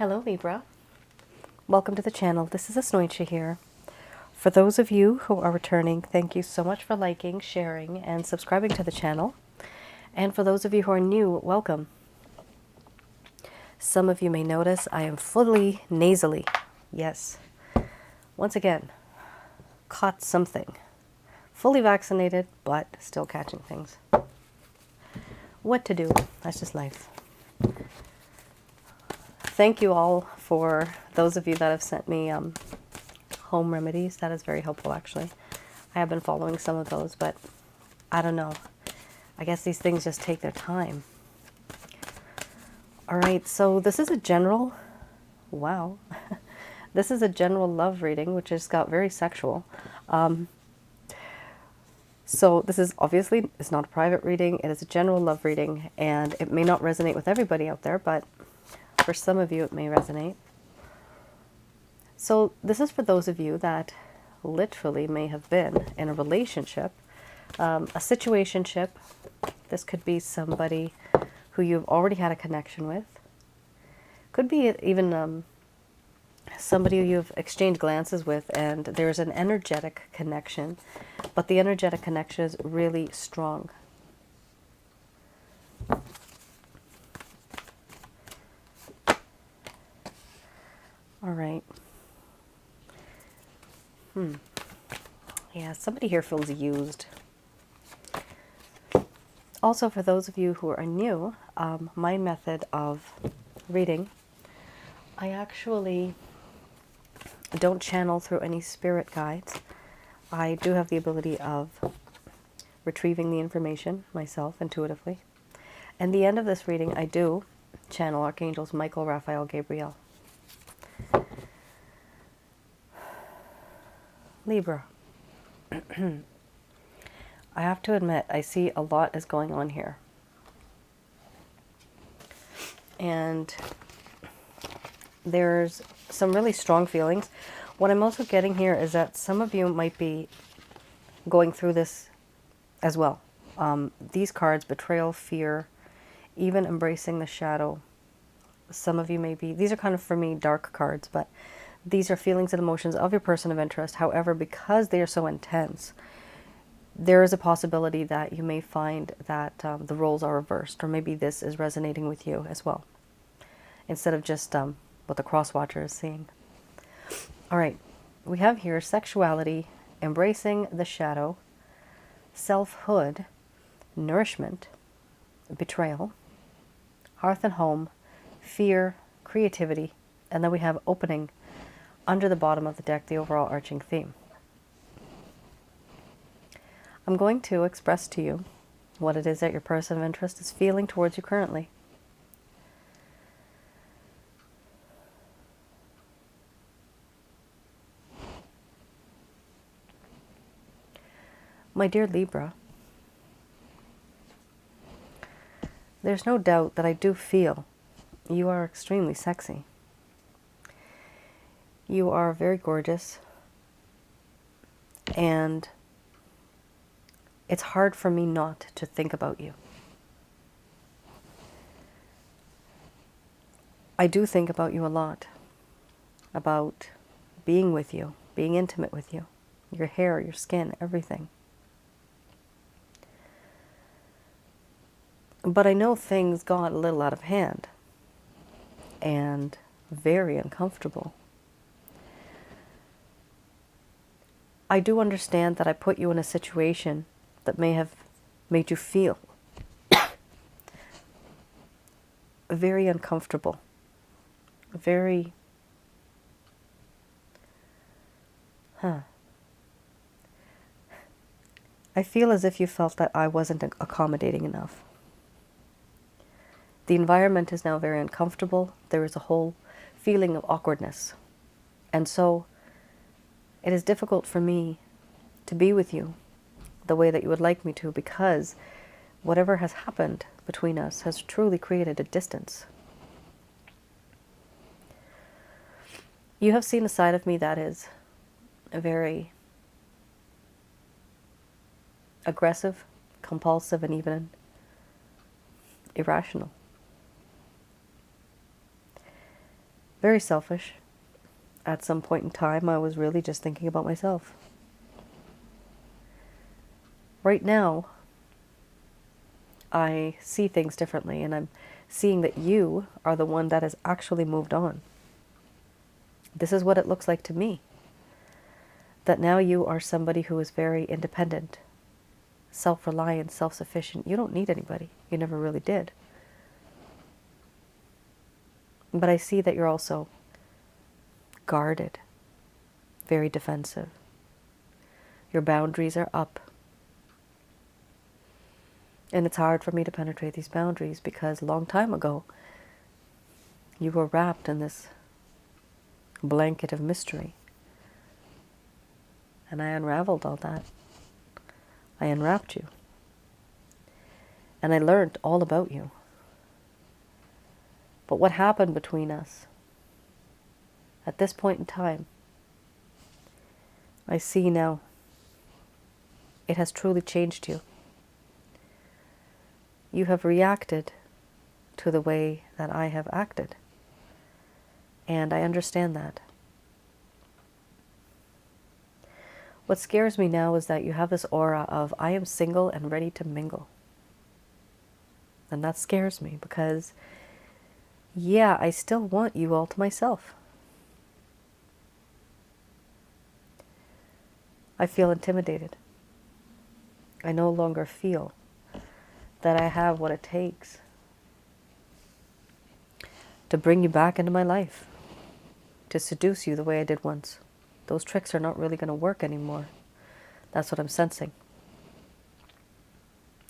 Hello Libra, welcome to the channel. This is Asnointia here. For those of you who are returning, thank you so much for liking, sharing, and subscribing to the channel. And for those of you who are new, welcome. Some of you may notice I am fully nasally. Yes, once again, caught something. Fully vaccinated, but still catching things. What to do? That's just life. Thank you all for those of you that have sent me home remedies. That is very helpful, actually. I have been following some of those, but I don't know. I guess these things just take their time. All right, so this is a general, wow. This is a general love reading, which just got very sexual. So this is obviously, it's not a private reading. It is a general love reading, and it may not resonate with everybody out there, but for some of you, it may resonate. So this is for those of you that literally may have been in a relationship, a situationship. This could be somebody who you've already had a connection with. Could be even somebody who you've exchanged glances with, and there's an energetic connection, but the energetic connection is really strong. All right. Yeah, somebody here feels used. Also, for those of you who are new, my method of reading, I actually don't channel through any spirit guides. I do have the ability of retrieving the information myself intuitively. And the end of this reading, I do channel Archangels Michael, Raphael, Gabriel. Libra. I have to admit, I see a lot is going on here. And there's some really strong feelings. What I'm also getting here is that some of you might be going through this as well. These cards, betrayal, fear, even embracing the shadow. Some of you may be, these are kind of for me dark cards, but these are feelings and emotions of your person of interest. However, because they are so intense, there is a possibility that you may find that the roles are reversed, or maybe this is resonating with you as well, instead of just what the cross-watcher is seeing. All right, we have here sexuality, embracing the shadow, selfhood, nourishment, betrayal, hearth and home, fear, creativity, and then we have opening under the bottom of the deck, the overall arching theme. I'm going to express to you what it is that your person of interest is feeling towards you currently. My dear Libra, there's no doubt that I do feel you are extremely sexy. You are very gorgeous, and it's hard for me not to think about you. I do think about you a lot, about being with you, being intimate with you, your hair, your skin, everything. But I know things got a little out of hand and very uncomfortable. I do understand that I put you in a situation that may have made you feel very uncomfortable, very, I feel as if you felt that I wasn't accommodating enough. The environment is now very uncomfortable. There is a whole feeling of awkwardness. And so it is difficult for me to be with you the way that you would like me to, because whatever has happened between us has truly created a distance. You have seen a side of me that is very aggressive, compulsive, and even irrational. Very selfish. At some point in time, I was really just thinking about myself. Right now, I see things differently, and I'm seeing that you are the one that has actually moved on. This is what it looks like to me. That now you are somebody who is very independent, self-reliant, self-sufficient. You don't need anybody. You never really did. But I see that you're also guarded, very defensive. Your boundaries are up. And it's hard for me to penetrate these boundaries because a long time ago, you were wrapped in this blanket of mystery. And I unraveled all that. I unwrapped you. And I learned all about you. But what happened between us? At this point in time, I see now it has truly changed you. You have reacted to the way that I have acted. And I understand that. What scares me now is that you have this aura of, I am single and ready to mingle. And that scares me because, yeah, I still want you all to myself. I feel intimidated. I no longer feel that I have what it takes to bring you back into my life, to seduce you the way I did once. Those tricks are not really going to work anymore. That's what I'm sensing.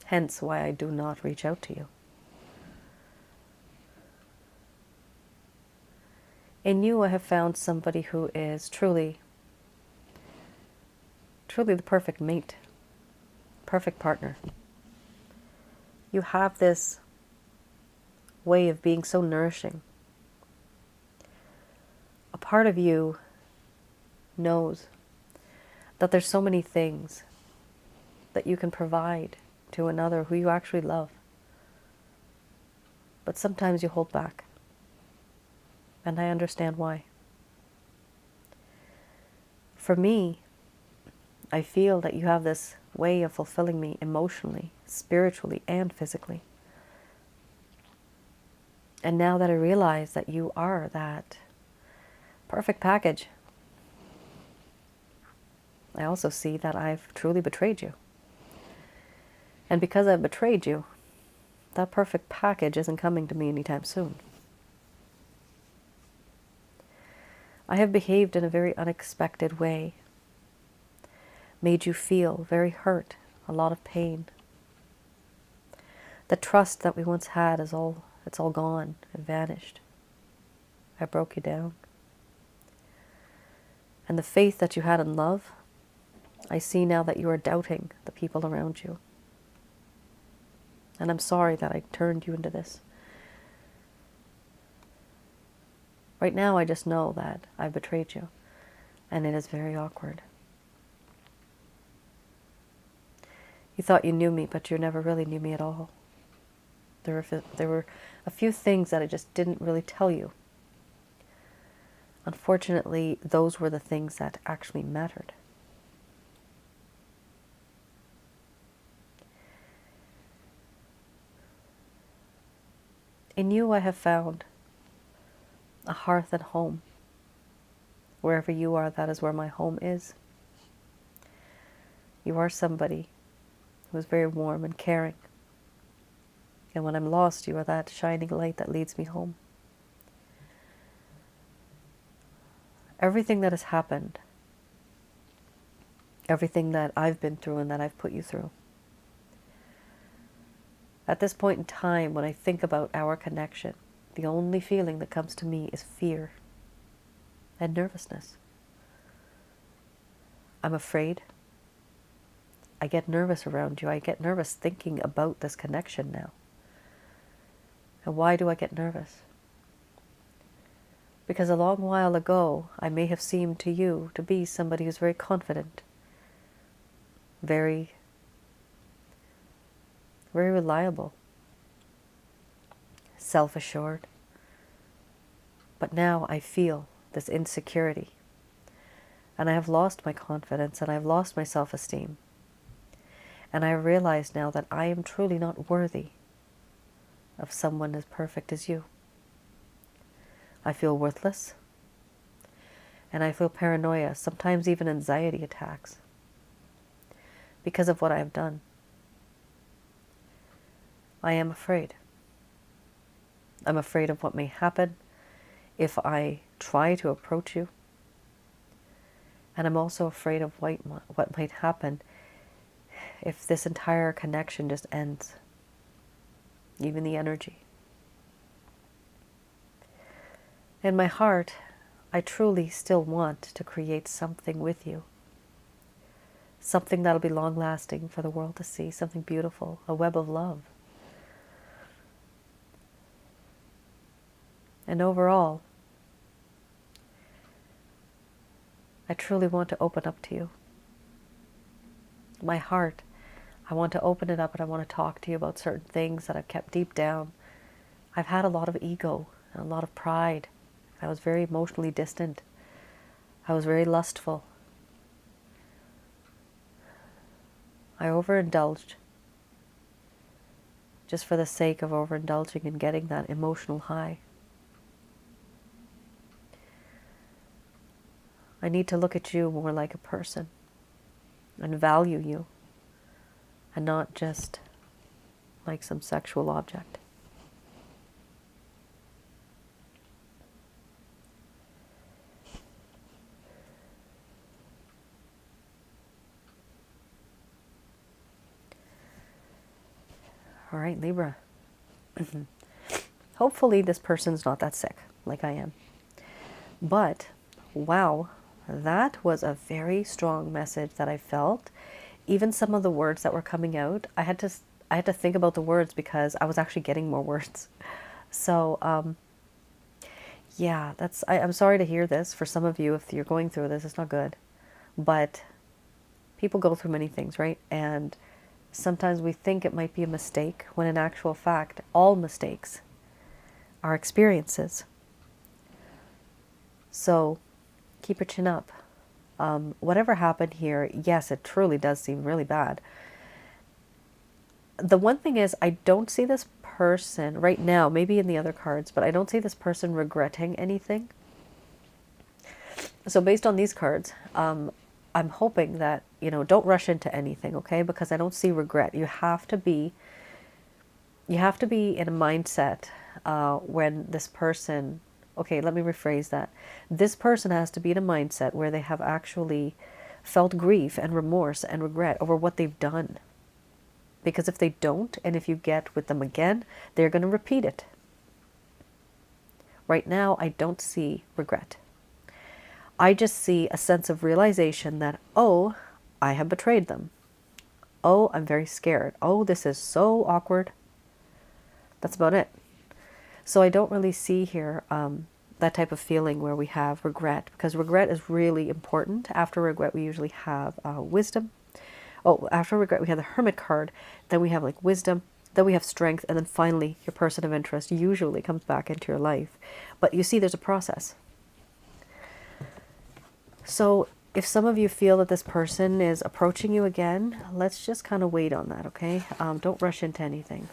Hence why I do not reach out to you. In you, I have found somebody who is truly the perfect mate, perfect partner. You have this way of being so nourishing. A part of you knows that there's so many things that you can provide to another who you actually love. But sometimes you hold back. And I understand why. For me, I feel that you have this way of fulfilling me emotionally, spiritually, and physically. And now that I realize that you are that perfect package, I also see that I've truly betrayed you. And because I've betrayed you, that perfect package isn't coming to me anytime soon. I have behaved in a very unexpected way, made you feel very hurt, a lot of pain. The trust that we once had it's all gone, it vanished. I broke you down. And the faith that you had in love, I see now that you are doubting the people around you. And I'm sorry that I turned you into this. Right now, I just know that I've betrayed you, and it is very awkward. You thought you knew me, but you never really knew me at all. There were a few things that I just didn't really tell you. Unfortunately, those were the things that actually mattered. In you, I have found a hearth and home. Wherever you are, that is where my home is. You are somebody who is very warm and caring. And when I'm lost, you are that shining light that leads me home. Everything that has happened, everything that I've been through and that I've put you through, at this point in time, when I think about our connection, the only feeling that comes to me is fear and nervousness. I'm afraid. I get nervous around you. I get nervous thinking about this connection now. And why do I get nervous? Because a long while ago, I may have seemed to you to be somebody who's very confident, very reliable, self-assured. But now I feel this insecurity. And I have lost my confidence, and I've lost my self-esteem. And I realize now that I am truly not worthy of someone as perfect as you. I feel worthless. And I feel paranoia, sometimes even anxiety attacks, because of what I have done. I am afraid. I'm afraid of what may happen if I try to approach you. And I'm also afraid of what might happen if this entire connection just ends, even the energy. In my heart, I truly still want to create something with you. Something that'll be long-lasting for the world to see, something beautiful, a web of love. And overall, I truly want to open up to you. My heart, I want to open it up, and I want to talk to you about certain things that I've kept deep down. I've had a lot of ego and a lot of pride. I was very emotionally distant. I was very lustful. I overindulged just for the sake of overindulging and getting that emotional high. I need to look at you more like a person and value you, and not just like some sexual object. All right, Libra. Hopefully this person's not that sick like I am. But, wow, that was a very strong message that I felt. Even some of the words that were coming out, I had to think about the words because I was actually getting more words. So, yeah, I'm sorry to hear this. For some of you, if you're going through this, it's not good. But people go through many things, right? And sometimes we think it might be a mistake, when in actual fact, all mistakes are experiences. So keep your chin up. Whatever happened here, yes, it truly does seem really bad. The one thing is, I don't see this person right now, maybe in the other cards, but I don't see this person regretting anything. So based on these cards, I'm hoping that, don't rush into anything, okay? Because I don't see regret. You have to be in a mindset when this person, okay, let me rephrase that. This person has to be in a mindset where they have actually felt grief and remorse and regret over what they've done. Because if they don't, and if you get with them again, they're going to repeat it. Right now, I don't see regret. I just see a sense of realization that, oh, I have betrayed them. Oh, I'm very scared. Oh, this is so awkward. That's about it. So I don't really see here that type of feeling where we have regret, because regret is really important. After regret, we usually have wisdom. Oh, after regret, we have the Hermit card. Then we have like wisdom. Then we have strength. And then finally, your person of interest usually comes back into your life. But you see, there's a process. So if some of you feel that this person is approaching you again, let's just kind of wait on that, okay? Don't rush into anything.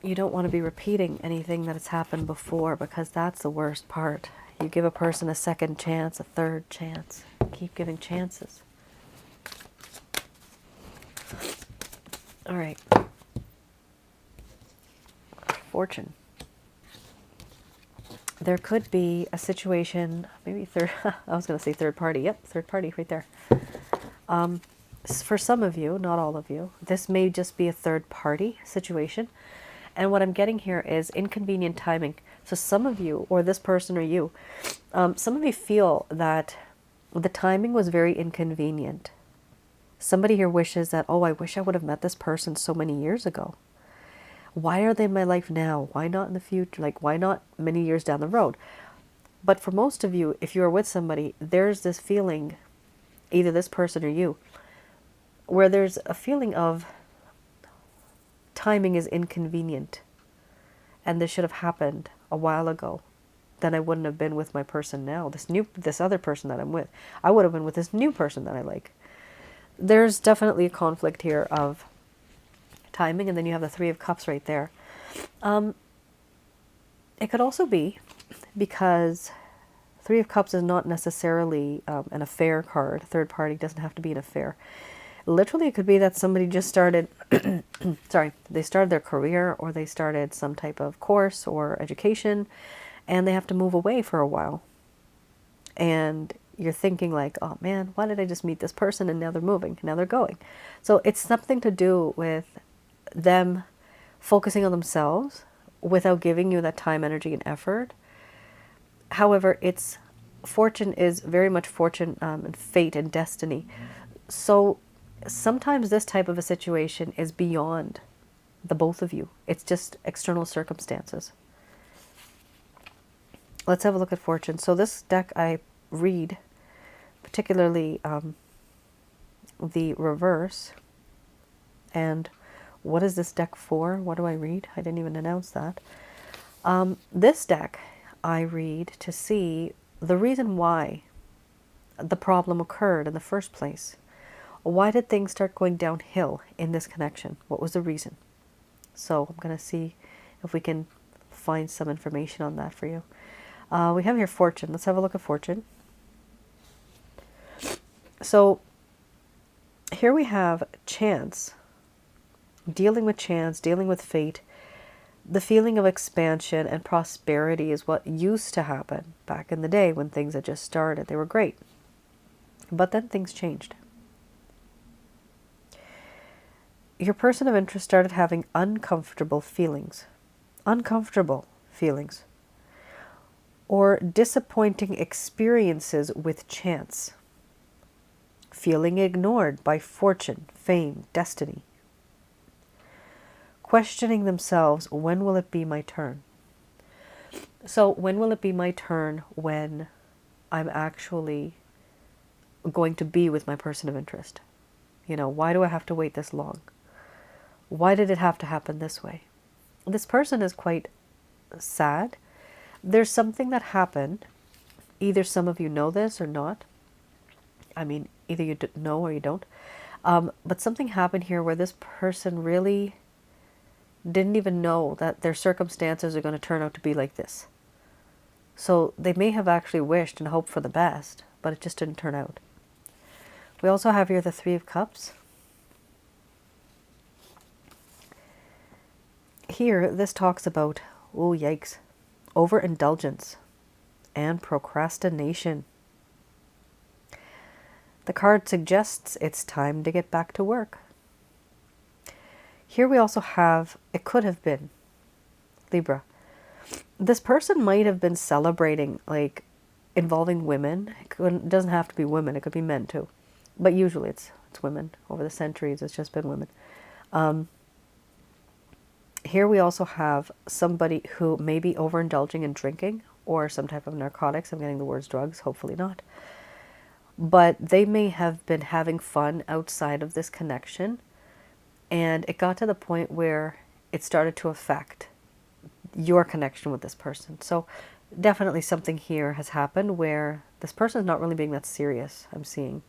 You don't want to be repeating anything that has happened before, because that's the worst part. You give a person a second chance, a third chance. Keep giving chances. All right. Fortune. There could be a situation, maybe I was going to say third party. Yep, third party right there. For some of you, not all of you, this may just be a third party situation. And what I'm getting here is inconvenient timing. So some of you, or this person or you, some of you feel that the timing was very inconvenient. Somebody here wishes that, oh, I wish I would have met this person so many years ago. Why are they in my life now? Why not in the future? Like, why not many years down the road? But for most of you, if you are with somebody, there's this feeling, either this person or you, where there's a feeling of timing is inconvenient and this should have happened a while ago, then I wouldn't have been with my person now. This other person that I'm with, I would have been with this new person that I like. There's definitely a conflict here of timing, and then you have the Three of Cups right there. It could also be because Three of Cups is not necessarily an affair card. Third party doesn't have to be an affair. Literally, it could be that somebody just started, sorry, they started their career, or they started some type of course or education, and they have to move away for a while. And you're thinking like, oh man, why did I just meet this person and now they're moving, now they're going. So it's something to do with them focusing on themselves without giving you that time, energy, and effort. However, fortune is very much fortune and fate and destiny. So sometimes this type of a situation is beyond the both of you. It's just external circumstances. Let's have a look at fortune. So this deck I read, particularly the reverse. And what is this deck for? What do I read? I didn't even announce that. This deck I read to see the reason why the problem occurred in the first place. Why did things start going downhill in this connection? What was the reason? So I'm going to see if we can find some information on that for you. We have here fortune. Let's have a look at fortune. So here we have chance, dealing with chance, dealing with fate. The feeling of expansion and prosperity is what used to happen back in the day when things had just started. They were great. But then things changed. Your person of interest started having uncomfortable feelings. Uncomfortable feelings. Or disappointing experiences with chance. Feeling ignored by fortune, fame, destiny. Questioning themselves, when will it be my turn? So when will it be my turn when I'm actually going to be with my person of interest? You know, why do I have to wait this long? Why did it have to happen this way? This person is quite sad. There's something that happened. Either some of you know this or not. I mean, either you know or you don't. But something happened here where this person really didn't even know that their circumstances are going to turn out to be like this. So they may have actually wished and hoped for the best, but it just didn't turn out. We also have here the Three of Cups. Here, this talks about, oh yikes, overindulgence and procrastination. The card suggests it's time to get back to work. Here we also have, it could have been, Libra. This person might have been celebrating, like, involving women. It doesn't have to be women, it could be men too. But usually it's women. Over the centuries, it's just been women. Here we also have somebody who may be overindulging in drinking or some type of narcotics. I'm getting the words drugs, hopefully not. But they may have been having fun outside of this connection. And it got to the point where it started to affect your connection with this person. So definitely something here has happened where this person is not really being that serious, I'm seeing.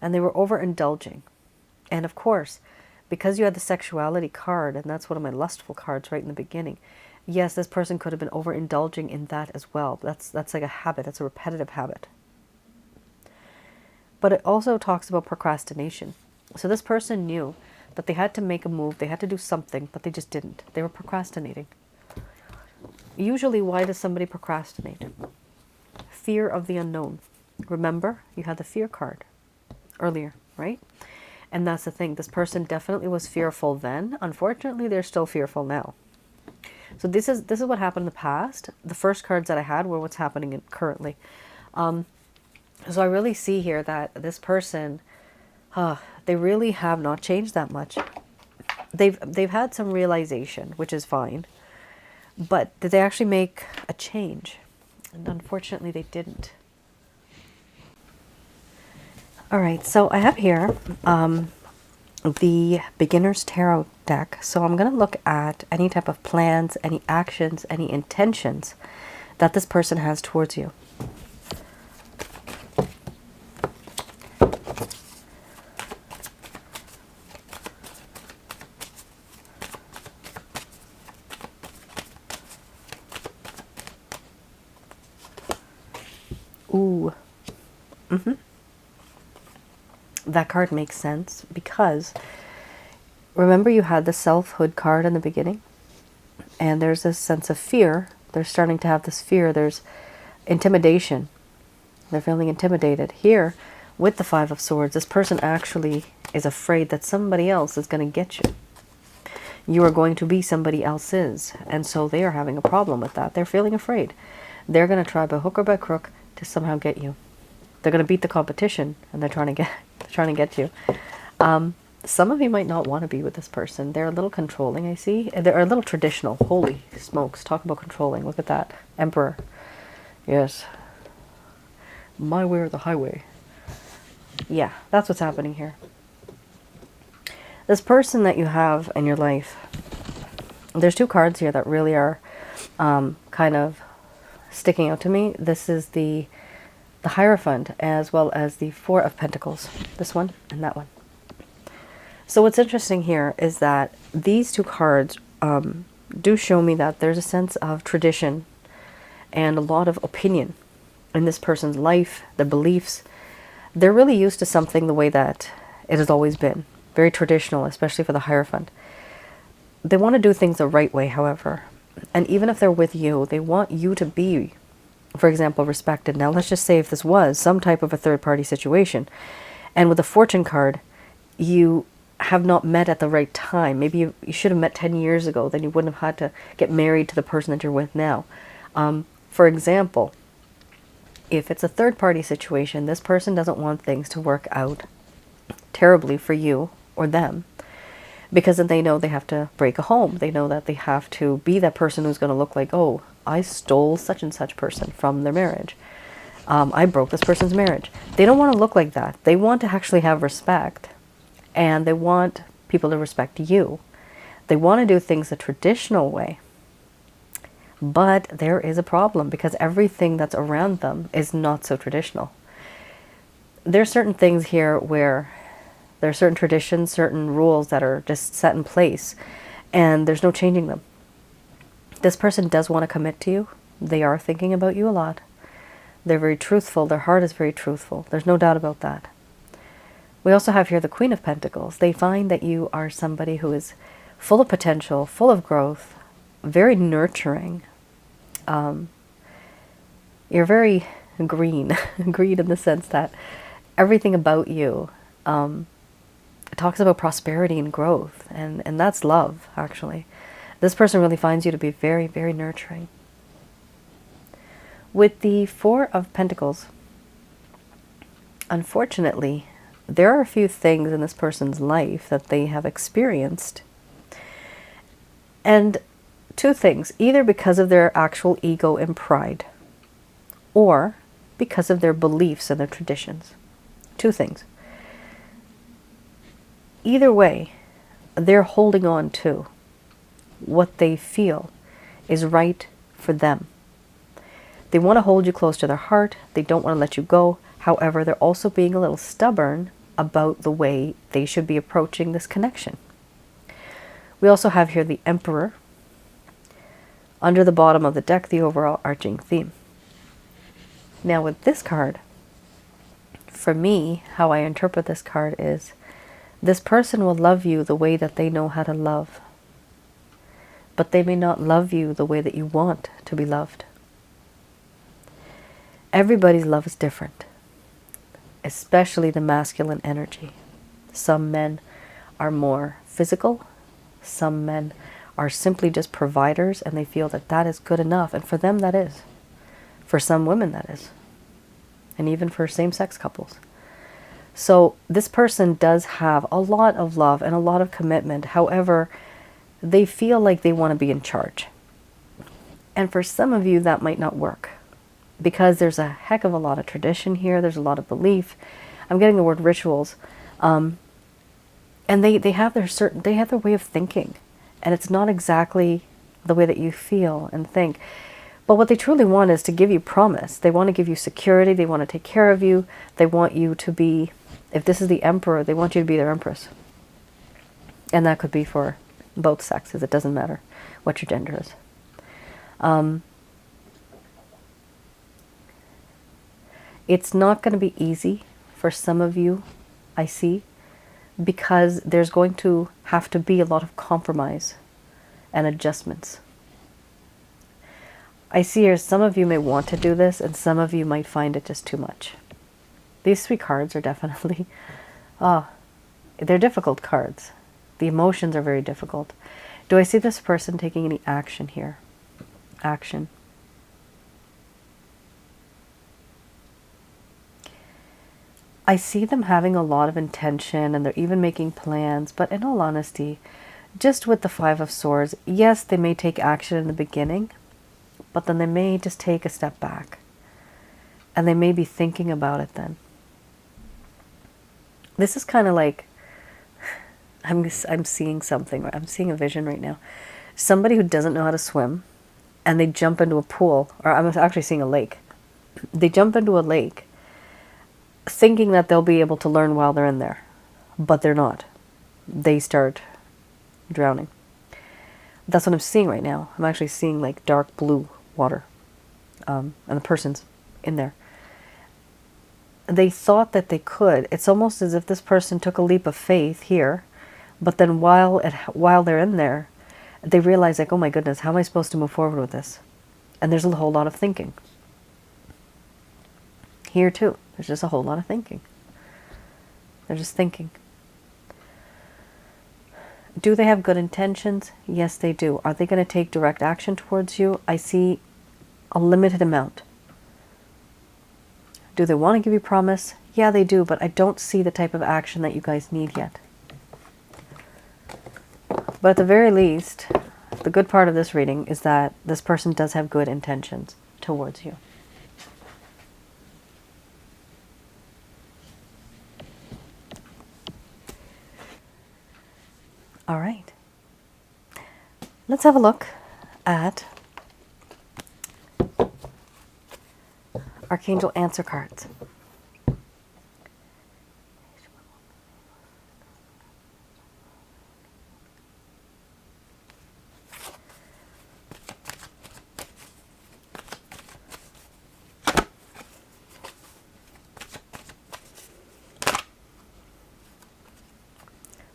And they were overindulging. And of course, because you had the sexuality card, and that's one of my lustful cards right in the beginning, yes, this person could have been overindulging in that as well. That's like a habit. That's a repetitive habit. But it also talks about procrastination. So this person knew that they had to make a move, they had to do something, but they just didn't. They were procrastinating. Usually, why does somebody procrastinate? Fear of the unknown. Remember, you had the fear card earlier, right? And that's the thing. This person definitely was fearful then. Unfortunately, they're still fearful now. So this is what happened in the past. The first cards that I had were what's happening currently. So I really see here that this person, they really have not changed that much. They've had some realization, which is fine. But did they actually make a change? And unfortunately, they didn't. All right, so I have here the Beginner's Tarot deck. So I'm going to look at any type of plans, any actions, any intentions that this person has towards you. Ooh. That card makes sense because remember you had the selfhood card in the beginning, and there's this sense of fear. They're starting to have this fear. There's intimidation. They're feeling intimidated. Here, with the Five of Swords, this person actually is afraid that somebody else is going to get you. You are going to be somebody else's, and so they are having a problem with that. They're feeling afraid. They're going to try by hook or by crook to somehow get you. They're going to beat the competition, and they're trying to get you. Some of you might not want to be with this person. They're a little controlling, I see. They're a little traditional. Holy smokes. Talk about controlling. Look at that. Emperor. Yes. My way or the highway. Yeah, that's what's happening here. This person that you have in your life, there's two cards here that really are kind of sticking out to me. This is the Hierophant, as well as the Four of Pentacles. This one and that one. So what's interesting here is that these two cards do show me that there's a sense of tradition and a lot of opinion in this person's life, their beliefs. They're really used to something the way that it has always been. Very traditional, especially for the Hierophant. They want to do things the right way, however. And even if they're with you, they want you to be, for example, respected. Now, let's just say if this was some type of a third-party situation, and with the Fortune card, you have not met at the right time. Maybe you should have met 10 years ago, then you wouldn't have had to get married to the person that you're with now. For example, if it's a third-party situation, this person doesn't want things to work out terribly for you or them, because then they know they have to break a home. They know that they have to be that person who's going to look like, oh, I stole such and such person from their marriage. I broke this person's marriage. They don't want to look like that. They want to actually have respect, and they want people to respect you. They want to do things the traditional way. But there is a problem because everything that's around them is not so traditional. There are certain things here where there are certain traditions, certain rules that are just set in place, and there's no changing them. This person does want to commit to you. They are thinking about you a lot. They're very truthful. Their heart is very truthful. There's no doubt about that. We also have here the Queen of Pentacles. They find that you are somebody who is full of potential, full of growth, very nurturing. You're very green. Green in the sense that everything about you talks about prosperity and growth. And that's love, actually. This person really finds you to be very, very nurturing. With the Four of Pentacles, unfortunately, there are a few things in this person's life that they have experienced. And two things, either because of their actual ego and pride, or because of their beliefs and their traditions. Two things. Either way, they're holding on to what they feel is right for them. They want to hold you close to their heart. They don't want to let you go. However, they're also being a little stubborn about the way they should be approaching this connection. We also have here the Emperor. Under the bottom of the deck, the overall arching theme. Now with this card, for me, how I interpret this card is, this person will love you the way that they know how to love. But they may not love you the way that you want to be loved. Everybody's love is different, especially the masculine energy. Some men are more physical. Some men are simply just providers, and they feel that that is good enough. And for them, that is. For some women, that is. And even for same-sex couples. So this person does have a lot of love and a lot of commitment. However, they feel like they want to be in charge. And for some of you, that might not work, because there's a heck of a lot of tradition here. There's a lot of belief. I'm getting the word rituals. And And they have their way of thinking, and it's not exactly the way that you feel and think. But what they truly want is to give you promise. They want to give you security. They want to take care of you. They want you to be, if this is the emperor, they want you to be their empress. And that could be for both sexes. It doesn't matter what your gender is. It's not going to be easy for some of you, I see, because there's going to have to be a lot of compromise and adjustments. I see here some of you may want to do this, and some of you might find it just too much. These 3 cards are definitely, they're difficult cards. The emotions are very difficult. Do I see this person taking any action here? Action. I see them having a lot of intention, and they're even making plans, but in all honesty, just with the 5 of Swords, yes, they may take action in the beginning, but then they may just take a step back, and they may be thinking about it then. This is kind of like, I'm seeing something, I'm seeing a vision right now. Somebody who doesn't know how to swim, and they jump into a pool, or I'm actually seeing a lake. They jump into a lake, thinking that they'll be able to learn while they're in there, but they're not. They start drowning. That's what I'm seeing right now. I'm actually seeing like dark blue water, and the person's in there. They thought that they could. It's almost as if this person took a leap of faith here, but then while they're in there, they realize like, oh my goodness, how am I supposed to move forward with this? And there's a whole lot of thinking. Here too, there's just a whole lot of thinking. They're just thinking. Do they have good intentions? Yes, they do. Are they going to take direct action towards you? I see a limited amount. Do they want to give you promise? Yeah, they do, but I don't see the type of action that you guys need yet. But at the very least, the good part of this reading is that this person does have good intentions towards you. All right. Let's have a look at Archangel Answer cards.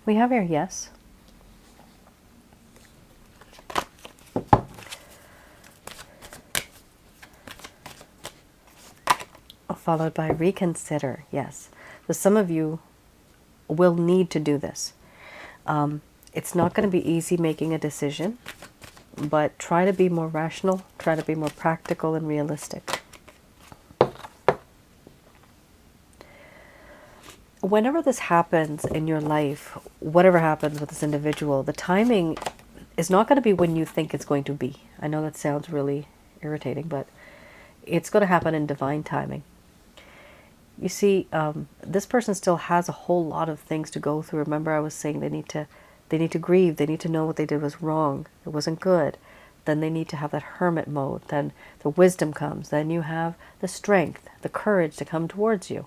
We have here yes. Followed by reconsider, yes. So some of you will need to do this. It's not going to be easy making a decision, but try to be more rational, try to be more practical and realistic. Whenever this happens in your life, whatever happens with this individual, the timing is not going to be when you think it's going to be. I know that sounds really irritating, but it's going to happen in divine timing. You see, this person still has a whole lot of things to go through. Remember, I was saying they need to grieve. They need to know what they did was wrong. It wasn't good. Then they need to have that hermit mode. Then the wisdom comes. Then you have the strength, the courage to come towards you.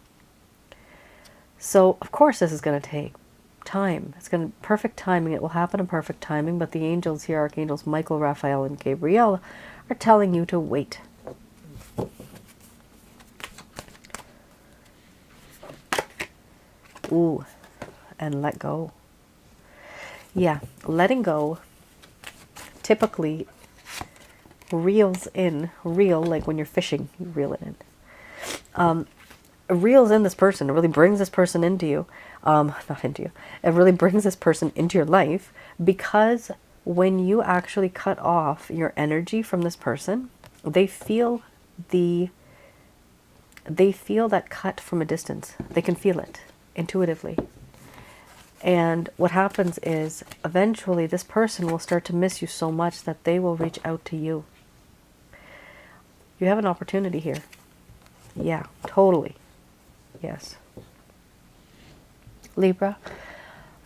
So, of course, this is going to take time. It's going to perfect timing. It will happen in perfect timing. But the angels here, Archangels Michael, Raphael, and Gabriel, are telling you to wait. Ooh, and let go. Yeah, letting go typically reels in, like when you're fishing, you reel it in. Reels in this person. It really brings this person into you. Not into you. It really brings this person into your life, because when you actually cut off your energy from this person, they feel that cut from a distance. They can feel it intuitively. And what happens is eventually this person will start to miss you so much that they will reach out to you. You have an opportunity here. Yeah, totally. Yes. Libra,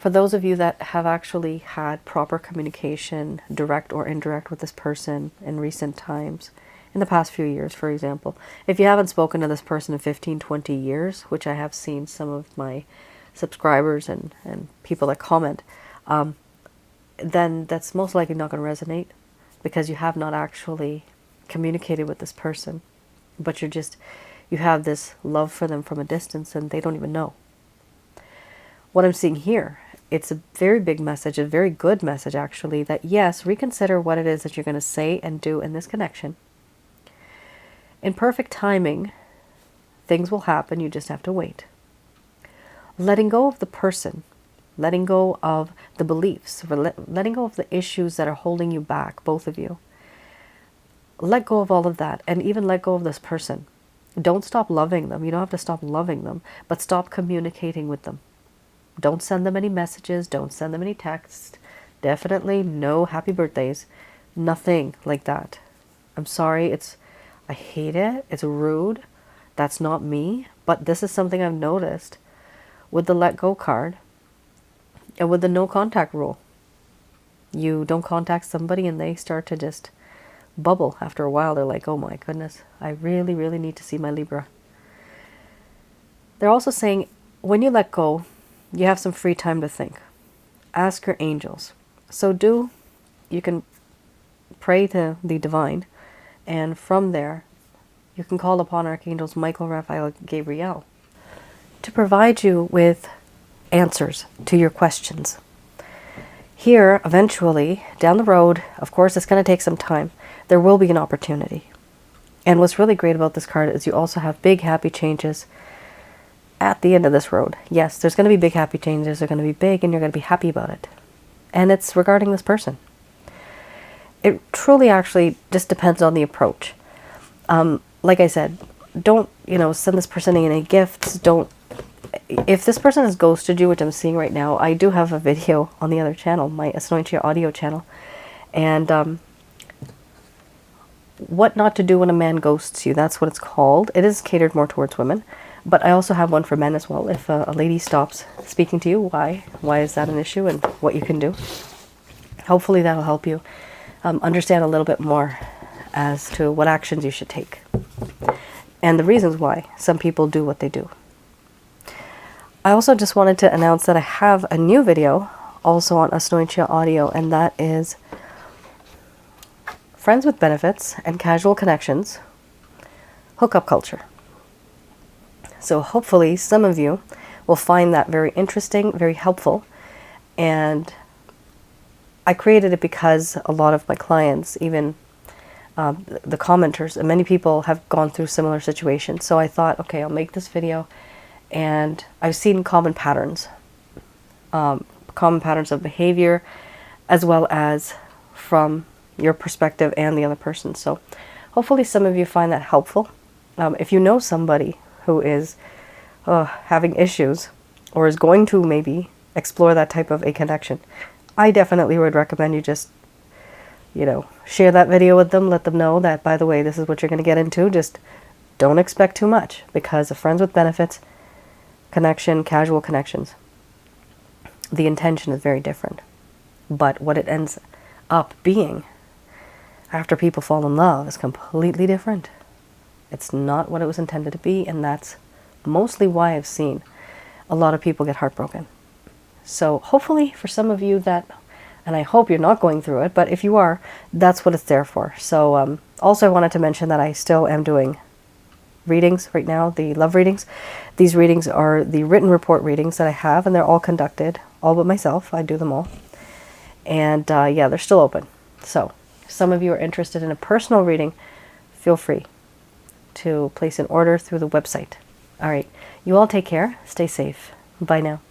For those of you that have actually had proper communication, direct or indirect, with this person in recent times, in the past few years, for example, if you haven't spoken to this person in 15, 20 years, which I have seen some of my subscribers and people that comment, then that's most likely not going to resonate, because you have not actually communicated with this person, but you have this love for them from a distance and they don't even know. What I'm seeing here, it's a very big message, a very good message actually, that yes, reconsider what it is that you're going to say and do in this connection. In perfect timing, things will happen, you just have to wait. Letting go of the person, letting go of the beliefs, letting go of the issues that are holding you back, both of you. Let go of all of that, and even let go of this person. Don't stop loving them. You don't have to stop loving them, but stop communicating with them. Don't send them any messages. Don't send them any texts. Definitely no happy birthdays. Nothing like that. I'm sorry. I hate it. It's rude. That's not me. But this is something I've noticed with the let go card and with the no contact rule. You don't contact somebody and they start to just bubble after a while. They're like, oh my goodness, I really, really need to see my Libra. They're also saying when you let go, you have some free time to think. Ask your angels. So you can pray to the divine, and from there, you can call upon archangels Michael, Raphael, Gabriel to provide you with answers to your questions. Here, eventually, down the road, of course, it's going to take some time, there will be an opportunity. And what's really great about this card is you also have big, happy changes at the end of this road. Yes, there's going to be big, happy changes. They're going to be big, and you're going to be happy about it. And it's regarding this person. It truly actually just depends on the approach. Like I said, don't, send this person any gifts. If this person has ghosted you, which I'm seeing right now, I do have a video on the other channel, my Asnointia audio channel. And what not to do when a man ghosts you, that's what it's called. It is catered more towards women. But I also have one for men as well. If a lady stops speaking to you, why is that an issue, and what you can do. Hopefully that'll help you understand a little bit more as to what actions you should take. And the reasons why some people do what they do. I also just wanted to announce that I have a new video also on Asnointia audio, and that is Friends with Benefits and Casual Connections, Hookup Culture. So hopefully some of you will find that very interesting, very helpful. And I created it because a lot of my clients, even the commenters, and many people have gone through similar situations. So I thought, okay, I'll make this video. And I've seen common patterns of behavior, as well as from your perspective and the other person. So hopefully some of you find that helpful. If you know somebody who is having issues, or is going to maybe explore that type of a connection, I definitely would recommend you just, share that video with them. Let them know that, by the way, this is what you're going to get into. Just don't expect too much, because of Friends with Benefits, connection, casual connections, the intention is very different. But what it ends up being after people fall in love is completely different. It's not what it was intended to be, and that's mostly why I've seen a lot of people get heartbroken. So hopefully for some of you that, and I hope you're not going through it, but if you are, that's what it's there for. So also I wanted to mention that I still am doing readings right now, the love readings. These readings are the written report readings that I have, and they're all conducted all but myself. I do them all. And yeah, they're still open. So if some of you are interested in a personal reading, feel free to place an order through the website. All right. You all take care. Stay safe. Bye now.